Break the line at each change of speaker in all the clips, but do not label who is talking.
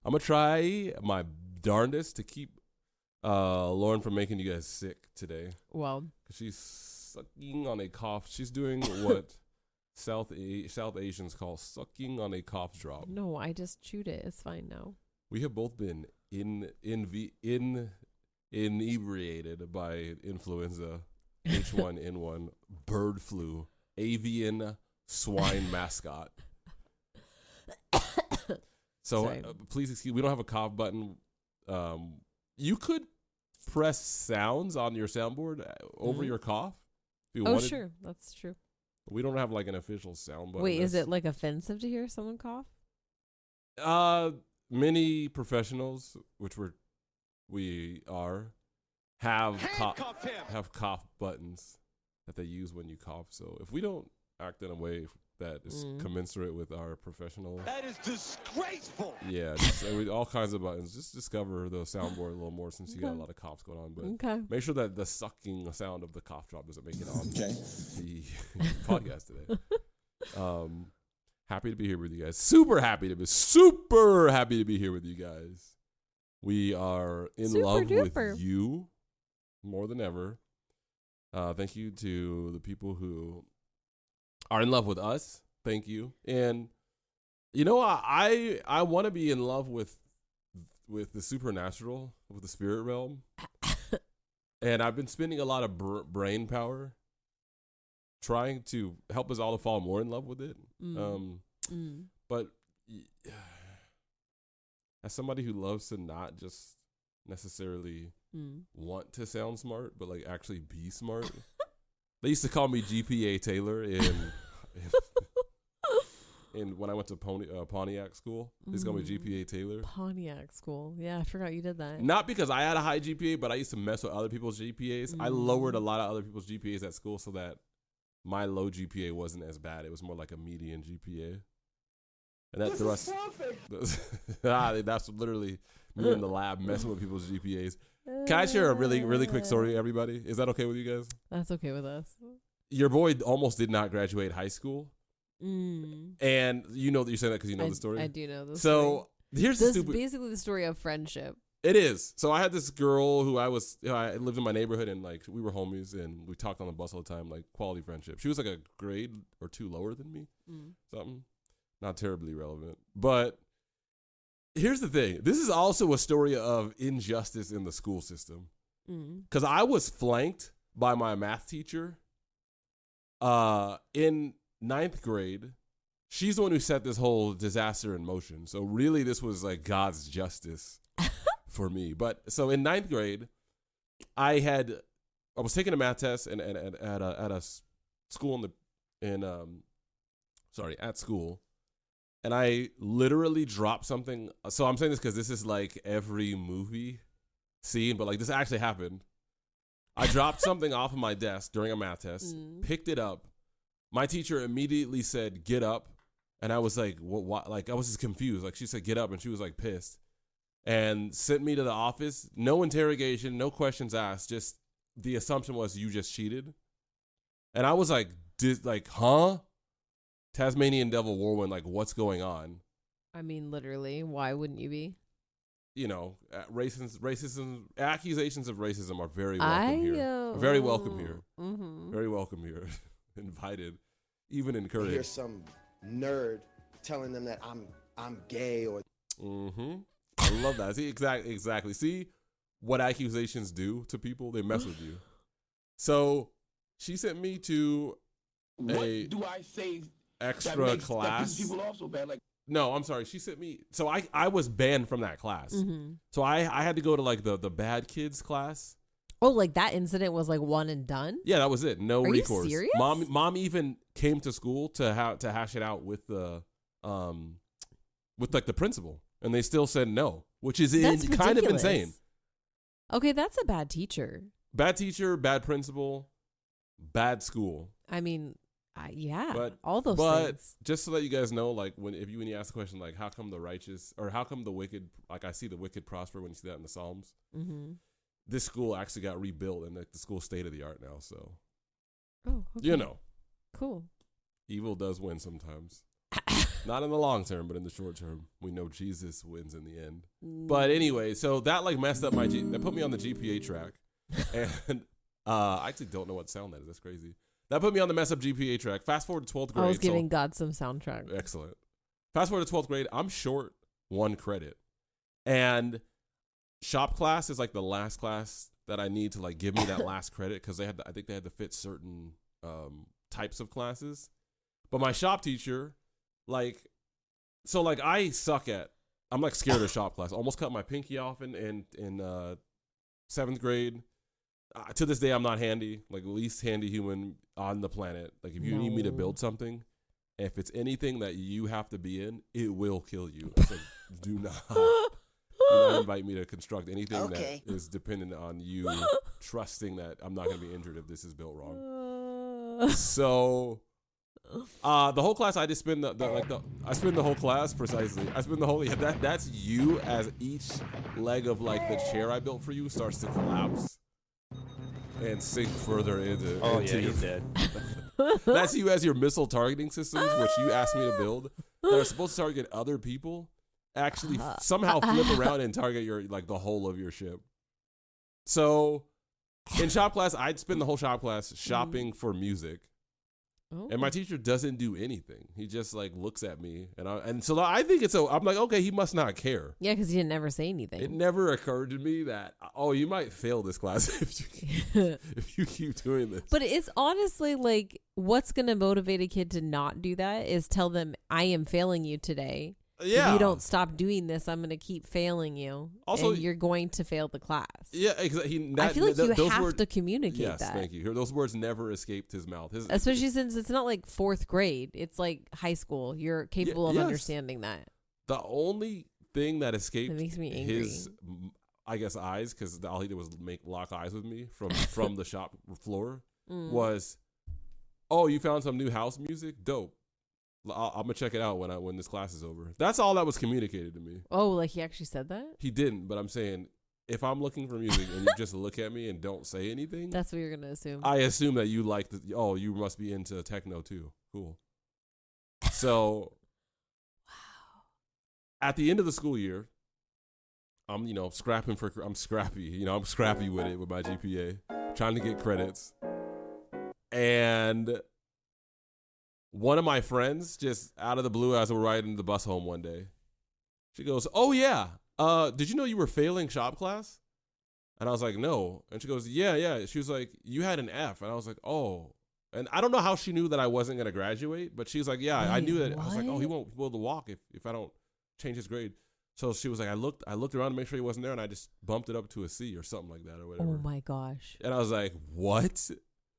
I'm gonna try my darndest to keep Lauren from making you guys sick today.
Well,
because she's sucking on a cough. She's doing what South Asians call sucking on a cough drop.
no, I just chewed it. It's fine now.
We have both been inebriated by influenza, H1N1, bird flu, avian swine mascot. So please excuse. We don't have a cough button. You could press sounds on your soundboard over your cough. If you wanted.
Sure, that's true.
We don't have like an official sound button.
Wait, is it like offensive to hear someone cough?
Many professionals, which we are, have cough buttons that they use when you cough. So if we don't act in a way that is commensurate with our professional,
that is disgraceful.
Yeah, all kinds of buttons. Just discover the soundboard a little more since you got a lot of coughs going on. But make sure that the sucking sound of the cough drop doesn't make it on the podcast today. Happy to be here with you guys. Super happy to be here with you guys. We are in love with you more than ever. Thank you to the people who are in love with us. Thank you. And you know, I want to be in love with the supernatural, with the spirit realm. And I've been spending a lot of brain power trying to help us all to fall more in love with it. But as somebody who loves to not just necessarily want to sound smart, but like actually be smart. They used to call me GPA Taylor in when I went to Pontiac school. They used to call me GPA Taylor.
Pontiac school. Yeah, I forgot you did that.
Not because I had a high GPA, but I used to mess with other people's GPAs. I lowered a lot of other people's GPAs at school so that my low GPA wasn't as bad. It was more like a median GPA. And that's the rest. That's literally me in the lab messing with people's GPAs. Can I share a really, really quick story, everybody? Is that okay with you guys?
That's okay with us.
Your boy almost did not graduate high school. And you know that you're saying that because you know the story?
I do know the story.
So here's
basically the story of friendship.
It is. So I had this girl who I lived in my neighborhood, and like we were homies and we talked on the bus all the time, like quality friendship. She was like a grade or two lower than me. Something. Not terribly relevant. But here's the thing. This is also a story of injustice in the school system. Because I was flanked by my math teacher in 9th grade. She's the one who set this whole disaster in motion. So really this was like God's justice for me. But so in 9th grade, I was taking a math test and at a school at school. And I literally dropped something. So I'm saying this because this is like every movie scene, but like this actually happened. I dropped something off of my desk during a math test, picked it up. My teacher immediately said, "Get up." And I was like, what? Like I was just confused. Like she said, "Get up." And she was like pissed and sent me to the office. No interrogation, no questions asked. Just the assumption was you just cheated. And I was like, huh? Tasmanian devil whirlwind, like what's going on?
I mean, literally, why wouldn't you be?
You know, racism, accusations of racism are very welcome here. Very welcome here. Very welcome here. Invited, even encouraged.
Here's some nerd telling them that I'm gay or.
I love that. See, exactly. See what accusations do to people? They mess with you. So she sent me to extra class. That people also bad. Like, no, I'm sorry. She sent me. So I was banned from that class. So I had to go to like the bad kids class.
Oh, like that incident was like one and done?
Yeah, that was it. No recourse.
Are you serious?
Mom even came to school to hash it out with the principal, and they still said no, which is kind of insane.
Okay, that's a bad teacher.
Bad teacher, bad principal, bad school.
I mean, yeah,
but
all those
things. But just to let you guys know, like when you ask the question, like how come the righteous or how come the wicked, like I see the wicked prosper when you see that in the Psalms. This school actually got rebuilt and like the school's state of the art now. So,
okay.
You know,
cool.
Evil does win sometimes. Not in the long term, but in the short term. We know Jesus wins in the end. But anyway, so that like messed up that put me on the GPA track. And I actually don't know what sound that is. That's crazy. That put me on the mess up GPA track. Fast forward to 12th grade.
I was giving God some soundtrack.
Excellent. Fast forward to 12th grade. I'm short 1 credit. And shop class is like the last class that I need to like give me that last credit because I think they had to fit certain types of classes. But my shop teacher, I'm like scared of shop class. Almost cut my pinky off in 7th grade. To this day, I'm not handy, like least handy human on the planet. Like if you need me to build something, if it's anything that you have to be in, it will kill you. It's like, do not invite me to construct anything that is dependent on you trusting that I'm not going to be injured if this is built wrong. So the whole class, I just spend I spend the whole class precisely. I spend the whole that's you as each leg of like the chair I built for you starts to collapse and sink further into.
Oh
into
yeah, he's dead.
That's you as your missile targeting systems, which you asked me to build, that are supposed to target other people. Actually, somehow flip around and target your like the whole of your ship. So, in shop class, I'd spend the whole shop class shopping for music.
Oh.
And my teacher doesn't do anything. He just like looks at me, and so I think I'm like, okay, he must not care.
Yeah, because he didn't ever say anything.
It never occurred to me that you might fail this class if you keep doing this.
But it's honestly like, what's gonna motivate a kid to not do that is tell them, I am failing you today.
Yeah.
If you don't stop doing this, I'm going to keep failing you.
Also,
and you're going to fail the class.
Yeah, exactly.
I feel like you have to communicate that.
Yes, thank you. Those words never escaped his mouth.
Especially since it's not like 4th grade. It's like high school. You're capable of understanding that.
The only thing that escaped
makes me angry.
His, I guess, eyes, because all he did was lock eyes with me from the shop floor, was, oh, you found some new house music? Dope. I'm gonna check it out when this class is over. That's all that was communicated to me.
Oh, like he actually said that?
He didn't, but I'm saying if I'm looking for music and you just look at me and don't say anything,
that's what you're gonna assume.
I assume that you like you must be into techno too. Cool. So, wow. At the end of the school year, I'm scrappy. I'm scrappy with it with my GPA, trying to get credits, and one of my friends, just out of the blue, as we're riding the bus home one day, she goes, "Oh yeah, did you know you were failing shop class?" And I was like, "No." And she goes, "Yeah." She was like, "You had an F," and I was like, "Oh." And I don't know how she knew that I wasn't gonna graduate, but she's like, "Yeah, I knew that." What? I was like, "Oh, he won't be able to walk if I don't change his grade." So she was like, I looked around to make sure he wasn't there, and I just bumped it up to a C or something like that or whatever.
Oh my gosh!
And I was like, "What?"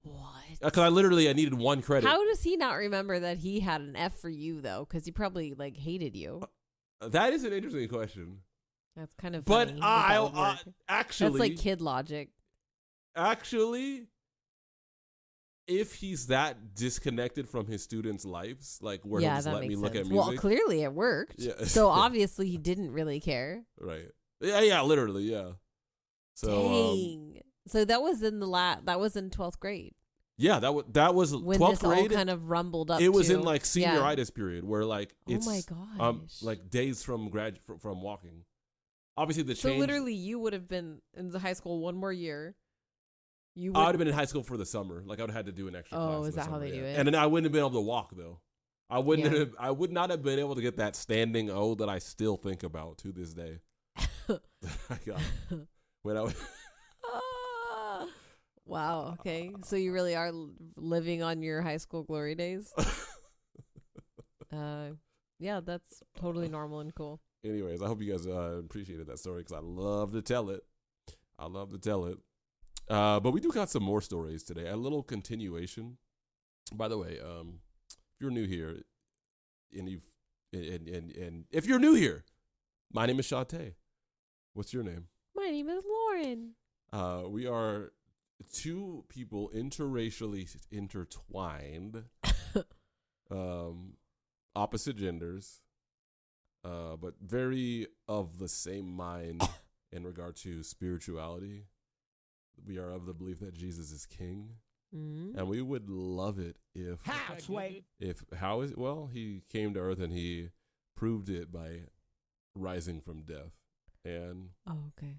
What?
Because I needed 1 credit.
How does he not remember that he had an F for you though? Because he probably like hated you.
That is an interesting question.
That's kind of
but
funny.
actually,
that's like kid logic.
Actually, if he's that disconnected from his students' lives, like where he'll just let me look at music.
Well, clearly it worked. Yeah. So obviously he didn't really care.
Right. Yeah. Literally. Yeah. So.
Dang. So that was in that was in 12th grade.
Yeah, that was
when
12th
this
grade.
all kind of rumbled up.
It was in like senioritis period where like it's
oh my gosh.
Like days from from walking. Obviously the change.
So literally you would have been in the high school one more year.
I would have been in high school for the summer. Like I would have had to do an extra class.
Oh, is that how they do it?
And then I wouldn't have been able to walk though. I would not have been able to get that standing O that I still think about to this day. I got when I was.
Wow. Okay. So you really are living on your high school glory days. Yeah, that's totally normal and cool.
Anyways, I hope you guys appreciated that story because I love to tell it. But we do got some more stories today. A little continuation. By the way, if you're new here, and if you're new here, my name is Chate. What's your name?
My name is Lauren.
We are 2 people interracially intertwined, opposite genders, but very of the same mind in regard to spirituality. We are of the belief that Jesus is King, And we would love it if he came to earth and he proved it by rising from death. And
okay.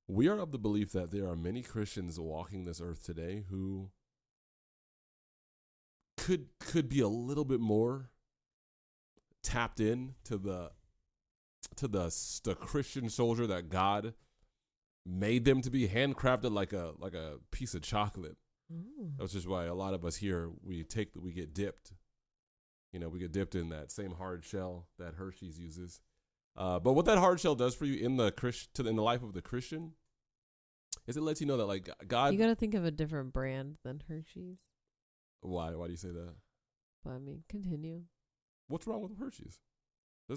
we are of the belief that there are many Christians walking this earth today who could be a little bit more tapped in to the Christian soldier that God made them to be, handcrafted like a piece of chocolate. Which is why a lot of us here we get dipped. We get dipped in that same hard shell that Hershey's uses. But what that hard shell does for you in the life of the Christian is it lets you know that like God.
You got to think of a different brand than Hershey's.
Why? Why do you say that?
Well, I mean, continue.
What's wrong with Hershey's?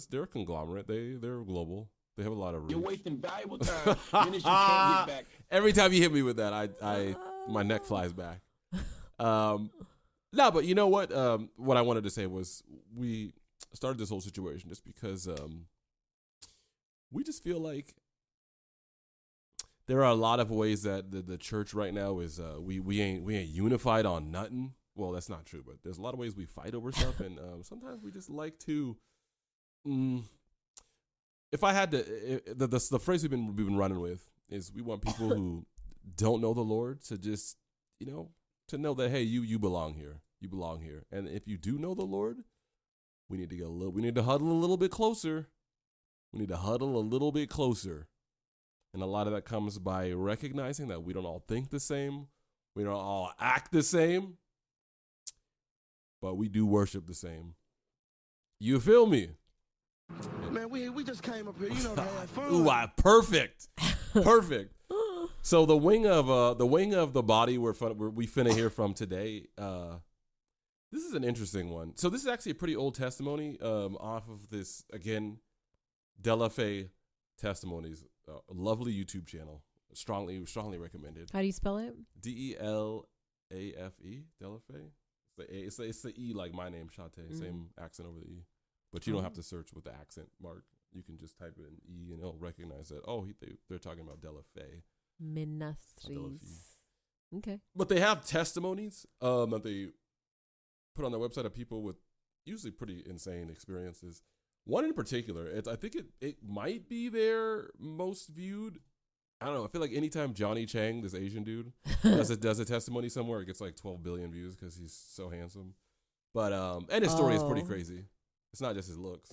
They're a conglomerate. They're global. They have a lot of reach.
You're wasting valuable time. Minutes you can't get back.
Every time you hit me with that, I my neck flies back. No, but you know what? What I wanted to say was we started this whole situation just because we just feel like there are a lot of ways that the church right now is we ain't unified on nothing. Well, that's not true, but there's a lot of ways we fight over stuff, and sometimes we just like to. If I had to, the phrase we've been running with is we want people who don't know the Lord to just to know that hey, you belong here, and if you do know the Lord, we need to huddle a little bit closer. We need to huddle a little bit closer, and a lot of that comes by recognizing that we don't all think the same, we don't all act the same, but we do worship the same. You feel me?
Man, we just came up here, to have fun.
Ooh, perfect. So the wing of the body we finna hear from today. This is an interesting one. So this is actually a pretty old testimony off of this again, Delafe Testimonies, lovely YouTube channel. Strongly recommended.
How do you spell it?
Delafe. Delafe. It's the E like my name, Chate. Same accent over the E. But you don't have to search with the accent mark. You can just type it in E and it'll recognize that, they're talking about Delafe.
Menastries. Okay.
But they have testimonies that they put on their website of people with usually pretty insane experiences. One in particular, I think it might be their most viewed. I don't know. I feel like anytime Johnny Chang, this Asian dude, does a testimony somewhere, it gets like 12 billion views because he's so handsome. But and his story is pretty crazy. It's not just his looks,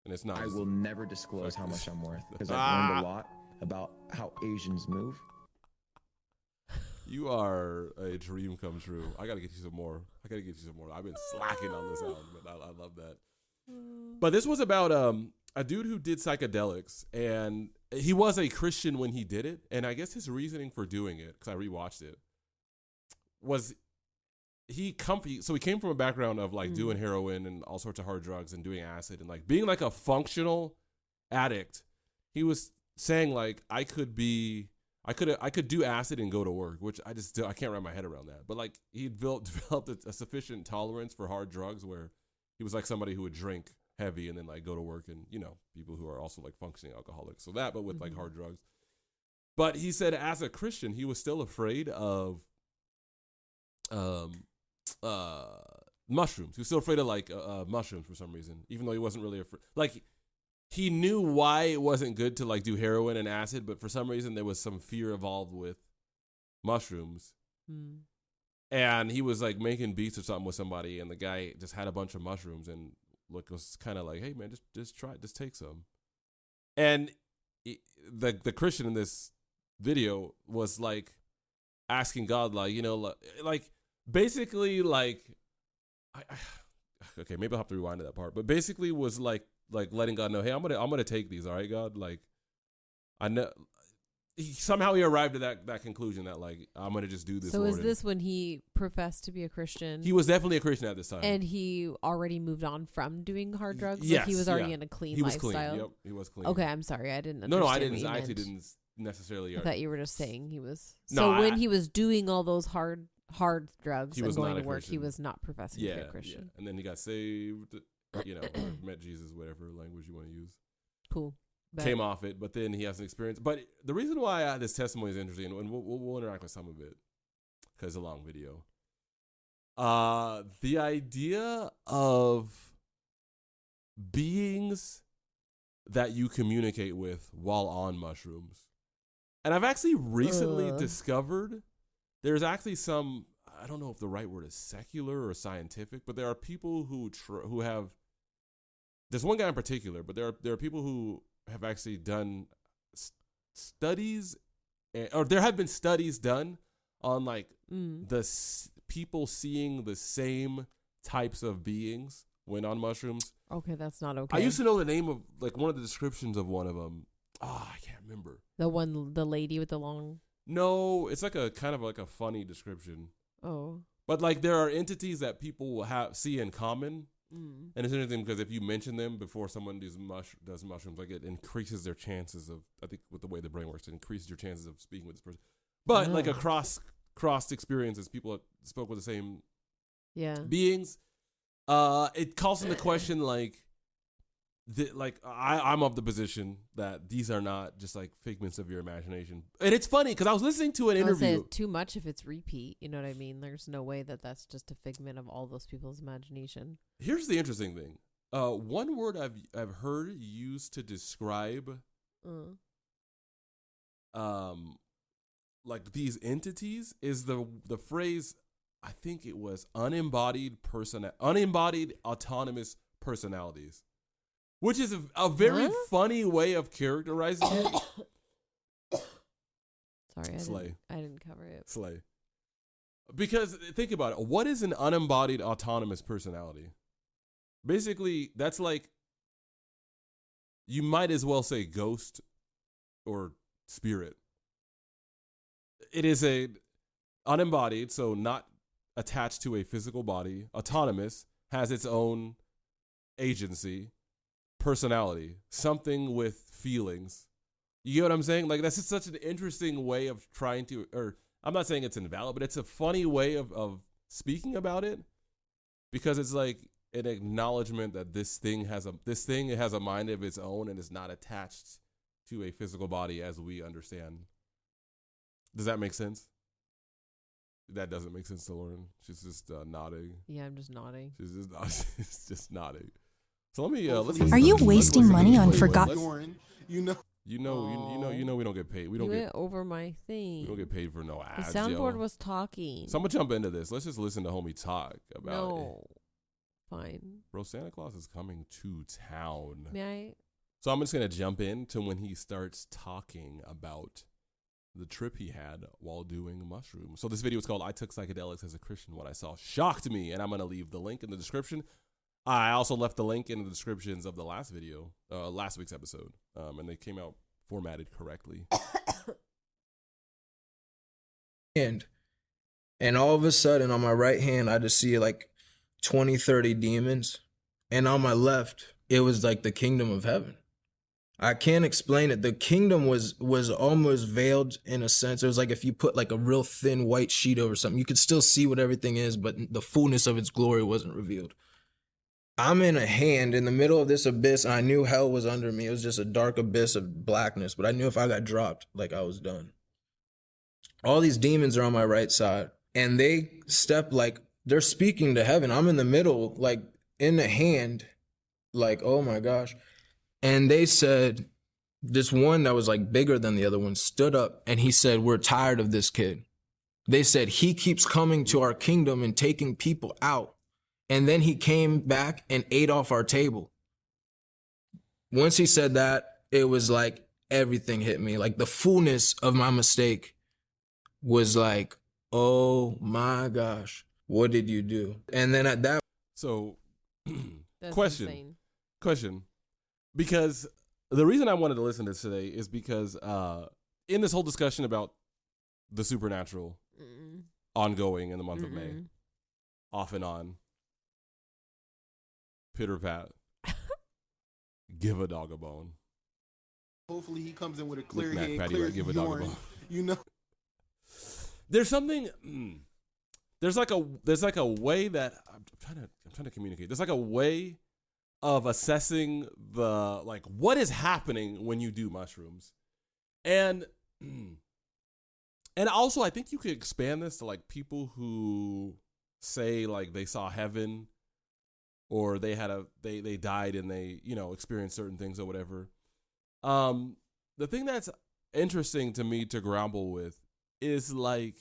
and it's not.
I will never disclose how much I'm worth because I've learned a lot about how Asians move.
You are a dream come true. I gotta get you some more. I've been slacking on this album, but I love that. But this was about a dude who did psychedelics, and he was a Christian when he did it, and I guess his reasoning for doing it, because I rewatched it, was he came from a background of like doing heroin and all sorts of hard drugs and doing acid and like being like a functional addict. He was saying like I could do acid and go to work, which I can't wrap my head around that. But like he developed a sufficient tolerance for hard drugs where he was like somebody who would drink heavy and then like go to work, and people who are also like functioning alcoholics. So that, but with like hard drugs. But he said as a Christian, he was still afraid of mushrooms. He was still afraid of like mushrooms for some reason, even though he wasn't really afraid. Like he knew why it wasn't good to like do heroin and acid, but for some reason there was some fear involved with mushrooms. And he was like making beats or something with somebody, and the guy just had a bunch of mushrooms and was kind of like, hey man, just try it, just take some. And the Christian in this video was like asking God, like, like basically like, okay, maybe I'll have to rewind to that part, but basically was like letting God know, hey, I'm gonna take these, all right, God, like I know. Somehow he arrived at that conclusion that like I'm gonna just do this.
So is this when he professed to be a Christian?
He was definitely a Christian at this time,
and he already moved on from doing hard drugs.
Yes,
like he was already in a clean lifestyle.
Clean. Yep, he was clean.
Okay, I'm sorry, I didn't.
No, I
understand
didn't.
what
I
you
actually
meant.
didn't necessarily.
I thought you were just saying he was.
No,
so when he was doing all those hard drugs
he
and
was
going
not
to
a
work,
Christian.
he was not professing to be a Christian.
Yeah. And then he got saved. Or met Jesus, whatever language you want to use.
Cool.
Came off it, but then he has an experience. But the reason why this testimony is interesting, and we'll interact with some of it, because it's a long video. The idea of beings that you communicate with while on mushrooms. And I've actually recently discovered there's actually some, I don't know if the right word is secular or scientific, but there are people who have, there's one guy in particular, but there are people who have actually done studies, or there have been studies done on like people seeing the same types of beings when on mushrooms.
Okay, that's not okay.
I used to know the name of like one of the descriptions of one of them. I can't remember.
The lady with the long.
No, it's like a kind of like a funny description.
Oh.
But like there are entities that people will see in common. And it's interesting because if you mention them before someone does mushrooms, like it increases their chances of, I think with the way the brain works, it increases your chances of speaking with this person. But like across experiences, people that spoke with the same beings, it calls into question like, I'm of the position that these are not just like figments of your imagination. And it's funny because I was listening to an interview.
Too much if it's repeat. You know what I mean? There's no way that that's just a figment of all those people's imagination.
Here's the interesting thing. One word I've heard used to describe like these entities is the phrase, I think it was unembodied autonomous personalities. Which is a very funny way of characterizing it.
Sorry, I didn't cover it.
Slay. Because think about it. What is an unembodied autonomous personality? Basically, that's like, you might as well say ghost or spirit. It is a unembodied, so not attached to a physical body, autonomous, has its own agency, personality, something with feelings. You get what I'm saying? Like, that's just such an interesting way of trying to, or I'm not saying it's invalid, but it's a funny way of speaking about it, because it's like an acknowledgement that this thing has a mind of its own and is not attached to a physical body as we understand. Does that make sense? That doesn't make sense to Lauren. She's just nodding.
Yeah, I'm just nodding.
She's just nodding. So let me.
Are you wasting money on forgotten?
You know, we don't get paid. We don't get
over my thing.
We don't get paid for no ads.
The soundboard was talking.
So I'm gonna jump into this. Let's just listen to homie talk about it.
Fine.
Bro, Santa Claus is coming to town.
May I?
So I'm just gonna jump into when he starts talking about the trip he had while doing mushrooms. So this video is called "I Took Psychedelics as a Christian. What I Saw Shocked Me," and I'm gonna leave the link in the description. I also left the link in the descriptions of the last video, last week's episode, and they came out formatted correctly.
And all of a sudden, on my right hand, I just see like 20, 30 demons. And on my left, it was like the kingdom of heaven. I can't explain it. The kingdom was almost veiled in a sense. It was like if you put like a real thin white sheet over something, you could still see what everything is, but the fullness of its glory wasn't revealed. I'm in a hand in the middle of this abyss, and I knew hell was under me. It was just a dark abyss of blackness, but I knew if I got dropped, like I was done. All these demons are on my right side, and they step like they're speaking to heaven. I'm in the middle, like in the hand, like, oh my gosh. And they said, this one that was like bigger than the other one stood up, and he said, "We're tired of this kid." They said, "He keeps coming to our kingdom and taking people out." And then he came back and ate off our table. Once he said that, it was like everything hit me. Like the fullness of my mistake was like, oh my gosh, what did you do? And then at that.
So,
That's
question.
insane.
Question. Because the reason I wanted to listen to this today is because in this whole discussion about the supernatural ongoing in the month of May, off and on, pitter pat, give a dog a bone.
Hopefully he comes in with a clear
Mac
head,
Patty,
clear
like, give a dog a
urine.
bone.
You know.
There's something. There's like a way that I'm trying to communicate. There's like a way of assessing the like what is happening when you do mushrooms, and And also, I think you could expand this to like people who say like they saw heaven, or they had they died and they, you know, experienced certain things or whatever. The thing that's interesting to me to grapple with is like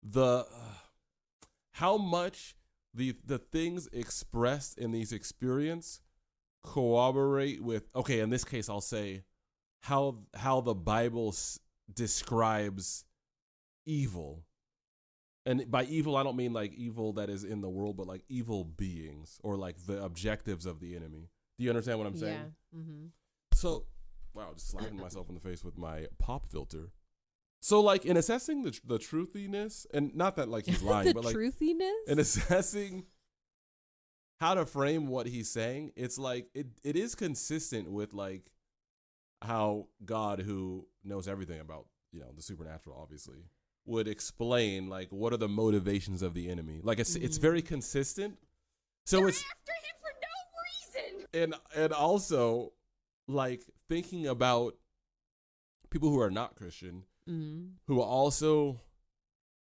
the how much the things expressed in these experiences corroborate with, okay, in this case I'll say how the Bible describes evil. And by evil I don't mean like evil that is in the world, but like evil beings or like the objectives of the enemy. Do you understand what I'm saying?
Yeah. Mm-hmm.
So, wow, just slapping myself in the face with my pop filter. So, like, in assessing the truthiness, and not that, like, he's lying,
The
but, like,
truthiness?
in assessing how to frame what he's saying, it's, like, it is consistent with, like, how God, who knows everything about, you know, the supernatural, obviously, would explain, like, what are the motivations of the enemy. Like, it's very consistent. So
You're
it's
after him for no reason.
and also, like, thinking about people who are not Christian, who also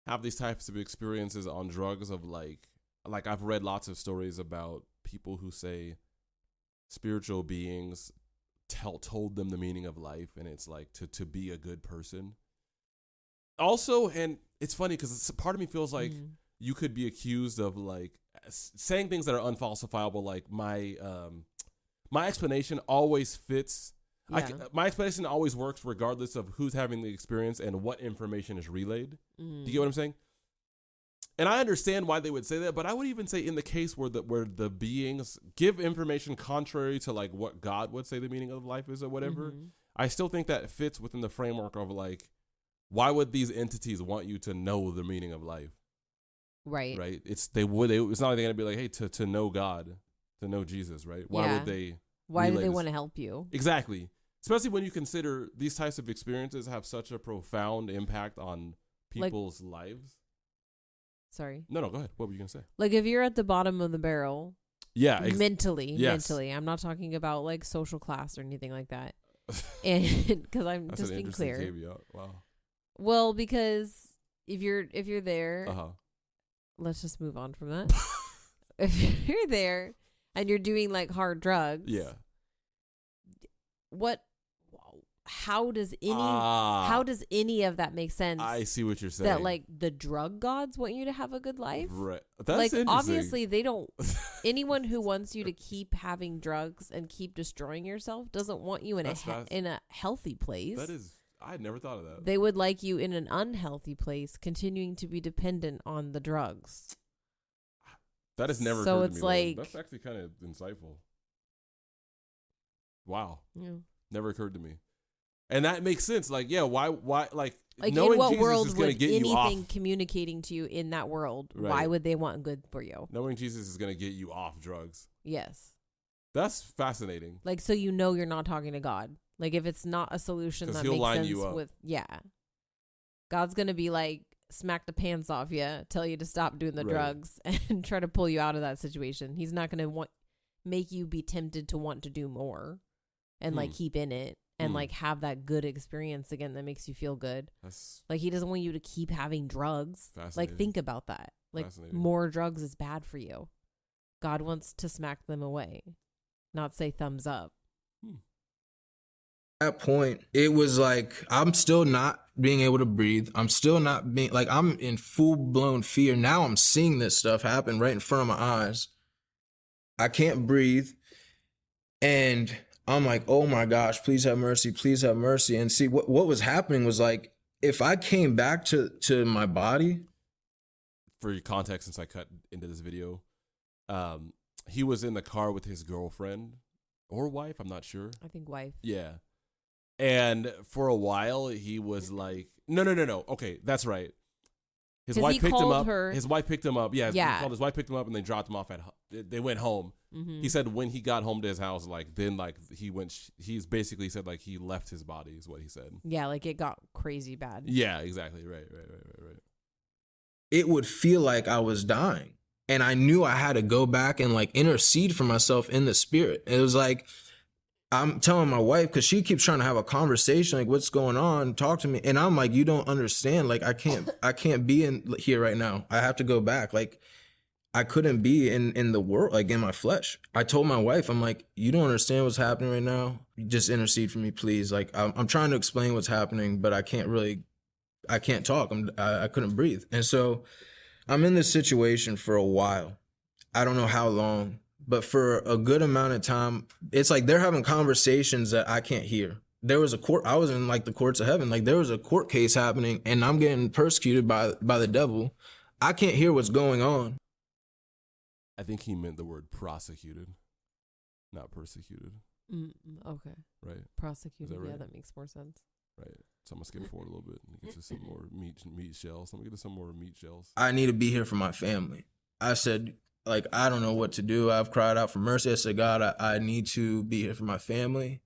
have these types of experiences on drugs of like I've read lots of stories about people who say spiritual beings told them the meaning of life, and it's like to be a good person. Also, and it's funny because part of me feels like you could be accused of like saying things that are unfalsifiable, like my explanation always fits.
Yeah.
My explanation always works regardless of who's having the experience and what information is relayed. Do you get what I'm saying? And I understand why they would say that, but I would even say in the case where the beings give information contrary to like what God would say the meaning of life is or whatever, I still think that fits within the framework of like, why would these entities want you to know the meaning of life?
Right.
Right. It's not like they're gonna be like, hey, to know God, to know Jesus, right? Why would they?
Why do
relay
they
this?
want to help you?
Exactly. Especially when you consider these types of experiences have such a profound impact on people's lives.
Sorry.
No, go ahead. What were you gonna say?
Like if you're at the bottom of the barrel,
Yeah,
mentally,
yes.
I'm not talking about like social class or anything like that. And because I'm
That's
just
an
being
interesting
clear.
caveat. Wow.
Well, because if you're there, let's just move on from that. If you're there and you're doing like hard drugs,
Yeah.
how does any of that make sense?
I see what you're saying.
That like the drug gods want you to have a good life?
Right. That's
like
interesting.
obviously they don't. Anyone who wants you to keep having drugs and keep destroying yourself doesn't want you in a healthy place.
That is, I had never thought of that.
They would like you in an unhealthy place, continuing to be dependent on the drugs.
That has never
So
occurred
it's
to me.
like-
That's actually kind of insightful. Wow.
Yeah.
Never occurred to me. And that makes sense. Like, yeah, why like
Like
knowing
in what
Jesus
world
is going to
would
get you off.
anything communicating to you in that world?
Right.
Why would they want good for you?
Knowing Jesus is going to get you off drugs.
Yes.
That's fascinating.
Like so you know you're not talking to God. Like if it's not a solution
'Cause
that
he'll
makes
line
sense
you up.
with God's gonna be like smack the pants off you, tell you to stop doing the
Right.
drugs and try to pull you out of that situation. He's not gonna make you be tempted to want to do more and like keep in it and like have that good experience again that makes you feel good.
That's
Like he doesn't want you to keep having drugs. Like
fascinating.
think about that. Like
Fascinating.
more drugs is bad for you. God wants to smack them away, not say thumbs up.
At that point, it was like I'm still not being able to breathe. I'm still not being like I'm in full blown fear. Now I'm seeing this stuff happen right in front of my eyes. I can't breathe. And I'm like, oh my gosh, please have mercy, please have mercy. And see what was happening was like if I came back to my body.
For your context, since I cut into this video, he was in the car with his girlfriend or wife, I'm not sure.
I think wife.
Yeah. And for a while, he was like, no. Okay, that's right. His
'Cause
wife
he
picked him
called
up.
her-
His wife picked him up. Yeah,
Yeah.
His wife picked him up, and they dropped him off they went home.
Mm-hmm.
He said when he got home to his house, like then like he went. He's basically said like he left his body is what he said.
Yeah, like it got crazy bad.
Yeah, exactly. Right.
It would feel like I was dying. And I knew I had to go back and like intercede for myself in the spirit. It was like I'm telling my wife, because she keeps trying to have a conversation, like, what's going on? Talk to me. And I'm like, you don't understand. Like, I can't be in here right now. I have to go back. Like, I couldn't be in the world, like in my flesh. I told my wife, I'm like, you don't understand what's happening right now. Just intercede for me, please. Like, I'm trying to explain what's happening, but I can't talk. I couldn't breathe. And so I'm in this situation for a while. I don't know how long, but for a good amount of time, it's like they're having conversations that I can't hear. There was a court, I was in like the courts of heaven. Like there was a court case happening and I'm getting persecuted by the devil. I can't hear what's going on.
I think he meant the word prosecuted, not persecuted.
Okay.
Right.
Prosecuted.
Right?
Yeah, that makes more sense.
Right. So I'm gonna skip forward a little bit and get to some more meat shells. I'm gonna get to some more meat shells.
I need to be here for my family. I said, like, I don't know what to do. I've cried out for mercy. I said, God, I need to be here for my family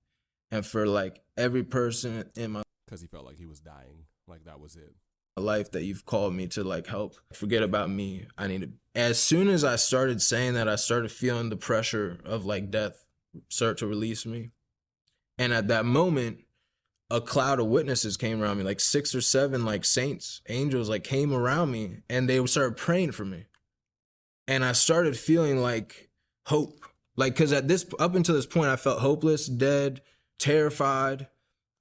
and for like every person in my,
because he felt like he was dying. Like that was it.
Life that you've called me to like help. Forget about me. I need to. As soon as I started saying that, I started feeling the pressure of like death start to release me. And at that moment, a cloud of witnesses came around me, like 6 or 7 like saints, angels like came around me and they started praying for me. And I started feeling like hope. Like, cause up until this point, I felt hopeless, dead, terrified.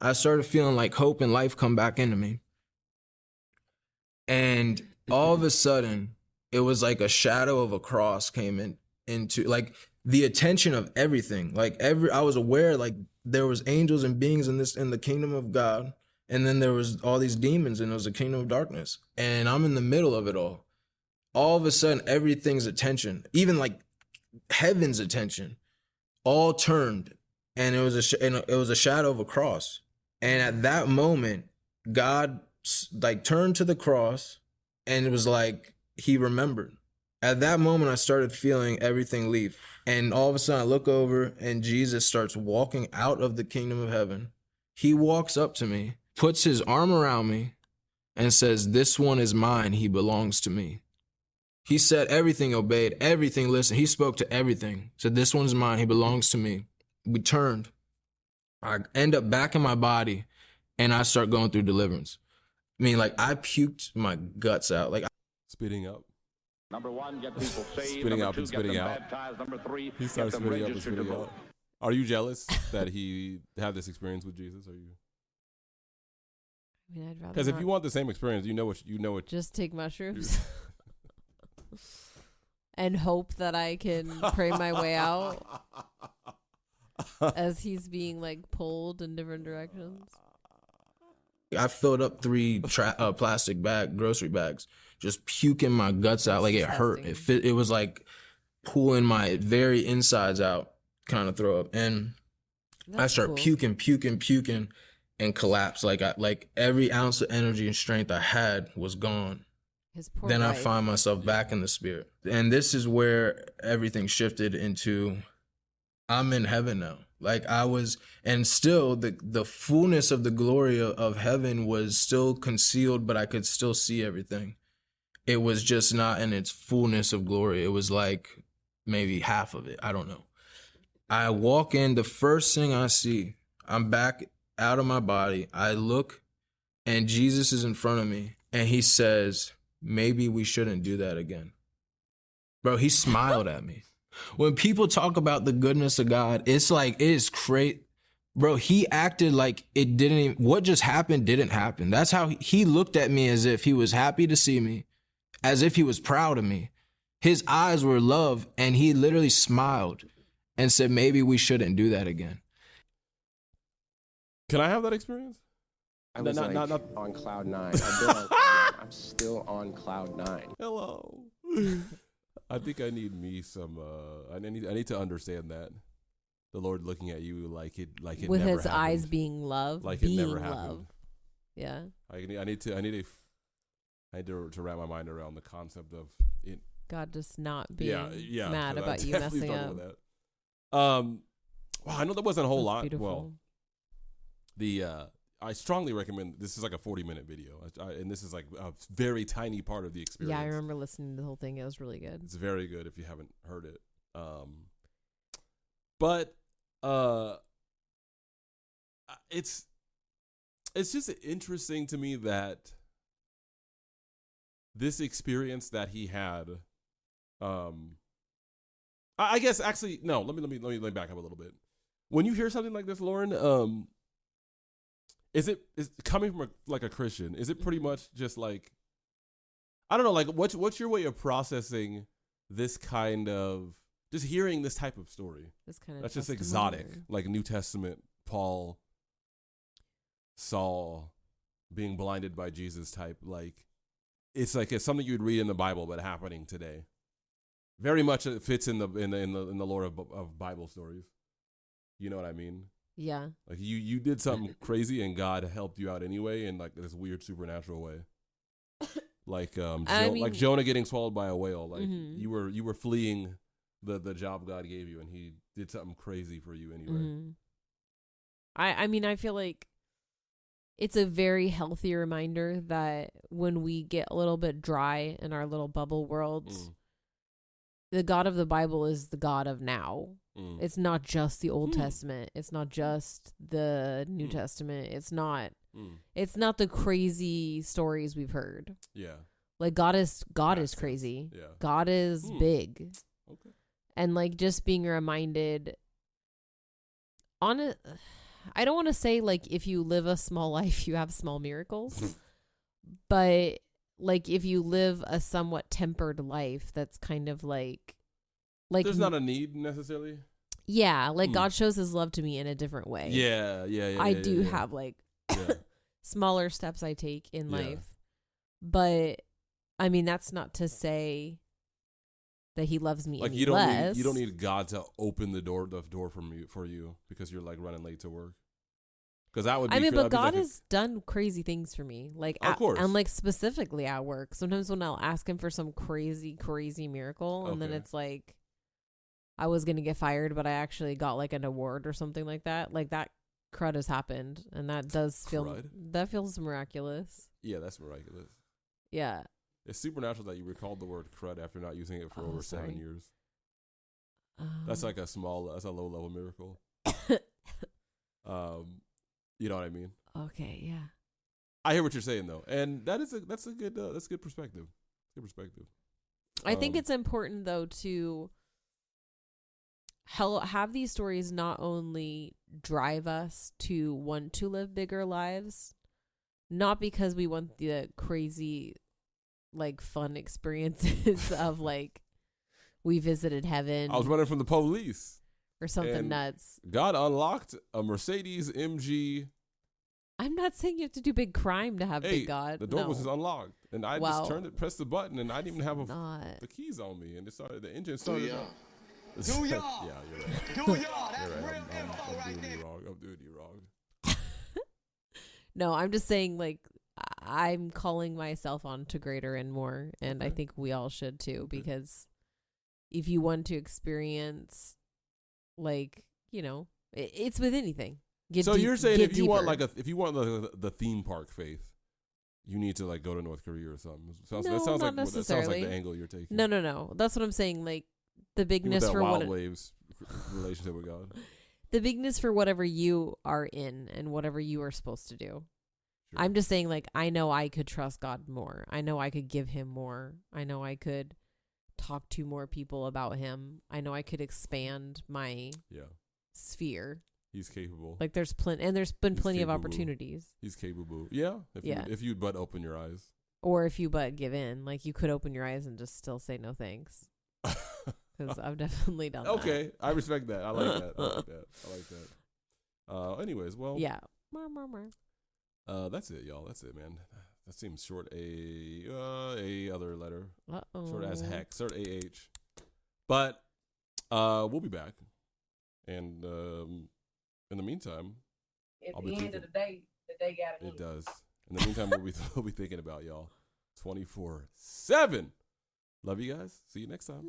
I started feeling like hope and life come back into me. And all of a sudden, it was like a shadow of a cross came into like the attention of everything. Like I was aware like there was angels and beings in the kingdom of God. And then there was all these demons and it was a kingdom of darkness. And I'm in the middle of it all. All of a sudden, everything's attention, even like heaven's attention, all turned. And it was a shadow of a cross. And at that moment, God like turned to the cross and it was like he remembered. At that moment, I started feeling everything leave. And all of a sudden I look over and Jesus starts walking out of the kingdom of heaven. He walks up to me, puts his arm around me and says, "This one is mine. He belongs to me." He said everything obeyed, everything listened. He spoke to everything. Said, "This one's mine. He belongs to me." We turned. I end up back in my body and I start going through deliverance. I mean, like I puked my guts out. Like
spitting up.
Number 1, get people saved.
Spitting
Number
up
2,
and spitting out.
Baptized. Number 3,
he started spitting up and spitting
out.
Are you jealous that he had this experience with Jesus? Are you?
I mean, I'd rather.
Because if you want the same experience, you know what.
Just take mushrooms. And hope that I can pray my way out as he's being like pulled in different directions.
I filled up 3 plastic grocery bags, just puking my guts out. Like it hurt. It was like pulling my very insides out, kind of throw up. And I start puking and collapse. Like every ounce of energy and strength I had was gone. Then I find myself back in the spirit. And this is where everything shifted into, I'm in heaven now. Like I was, and still the fullness of the glory of heaven was still concealed, but I could still see everything. It was just not in its fullness of glory. It was like maybe half of it. I don't know. I walk in, the first thing I see, I'm back out of my body. I look and Jesus is in front of me and he says, "Maybe we shouldn't do that again." Bro, he smiled at me. When people talk about the goodness of God, it's like, it is crazy. Bro, he acted like it didn't even, what just happened didn't happen. That's how he looked at me, as if he was happy to see me, as if he was proud of me. His eyes were love, and he literally smiled and said, "Maybe we shouldn't do that again."
Can I have that experience?
I was not on cloud 9. I've been on cloud 9. I'm still on cloud 9.
Hello. I think I need me some. I need to understand that the Lord looking at you like it
with
never
his
happened.
Eyes being love,
like
being
it never
love.
happened.
Yeah.
I need to wrap my mind around the concept of it.
God just not being
yeah,
mad about you messing up.
Wow, I know that wasn't a whole lot.
Beautiful.
Well, I strongly recommend, this is like a 40-minute video, and this is like a very tiny part of the experience.
Yeah, I remember listening to the whole thing. It was really good.
It's very good if you haven't heard it. But it's just interesting to me that this experience that he had, I guess actually no. Let me back up a little bit. When you hear something like this, Lauren, is coming from a Christian? Is it pretty much just like, I don't know, like what's your way of processing this kind of, just hearing this type of story?
This kind of
that's just exotic, like New Testament, Paul, Saul, being blinded by Jesus type. Like it's something you'd read in the Bible, but happening today. Very much it fits in the lore of Bible stories. You know what I mean?
Yeah.
Like you did something crazy and God helped you out anyway in like this weird supernatural way. Like like Jonah getting swallowed by a whale. Like you were fleeing the job God gave you, and he did something crazy for you anyway.
Mm-hmm. I mean, I feel like it's a very healthy reminder that when we get a little bit dry in our little bubble worlds, the God of the Bible is the God of now. It's not just the Old Testament. It's not just the New Testament. It's not the crazy stories we've heard.
Yeah.
Like God is crazy.
Yeah.
God is big.
Okay.
And like just being reminded on it, I don't want to say like if you live a small life you have small miracles, but like if you live a somewhat tempered life, that's kind of like
there's not a need necessarily.
Yeah, like God shows his love to me in a different way.
Yeah.
I do have like smaller steps I take in life. But I mean, that's not to say that he loves me
like
any less.
You don't need God to open the door for you because you're like running late to work. Because that would be,
but God has done crazy things for me. Like,
of course.
And like specifically at work. Sometimes when I'll ask him for some crazy, crazy miracle, and then it's like, I was going to get fired, but I actually got like an award or something like that. Like that crud has happened. And that does that feels miraculous.
Yeah, that's miraculous.
Yeah.
It's supernatural that you recalled the word crud after not using it for over 7 years. That's like that's a low level miracle. You know what I mean?
Okay, yeah.
I hear what you're saying though, and that's a good perspective. Good perspective.
I think it's important though to have these stories not only drive us to want to live bigger lives, not because we want the crazy, like fun experiences of like we visited heaven.
I was running from the police.
Or something nuts.
God unlocked a Mercedes MG.
I'm not saying you have to do big crime to have big God.
The door was just unlocked, and I just pressed the button, and I didn't even have the keys on me, and the engine started.
Do y'all?
Yeah, you're right.
Do y'all? That's real info
I'm
right
doing
there.
you wrong. I'm doing you wrong.
No, I'm just saying, like, I'm calling myself on to greater and more, and I think we all should too, because if you want to experience, like, you know, it's with anything.
You're saying if you want the theme park faith, you need to like go to North Korea or something. That sounds like the angle you're taking.
No. That's what I'm saying. Like the bigness for
wild waves relationship with God.
The bigness for whatever you are in and whatever you are supposed to do. Sure. I'm just saying, like, I know I could trust God more. I know I could give him more. I know I could talk to more people about him. I know I could expand my sphere.
He's capable.
Like there's been plenty of opportunities.
He's capable. Yeah. If you but open your eyes.
Or if you but give in. Like you could open your eyes and just still say no thanks. Because I've definitely done that.
Okay. I respect that. I like that. Anyways, well.
Yeah.
That's it, y'all. That's it, man. That seems short. A other letter. Short as heck. Short AH. But we'll be back. And in the meantime,
at the end of the day got it.
It does. In the meantime, we'll be thinking about y'all 24/7. Love you guys. See you next time.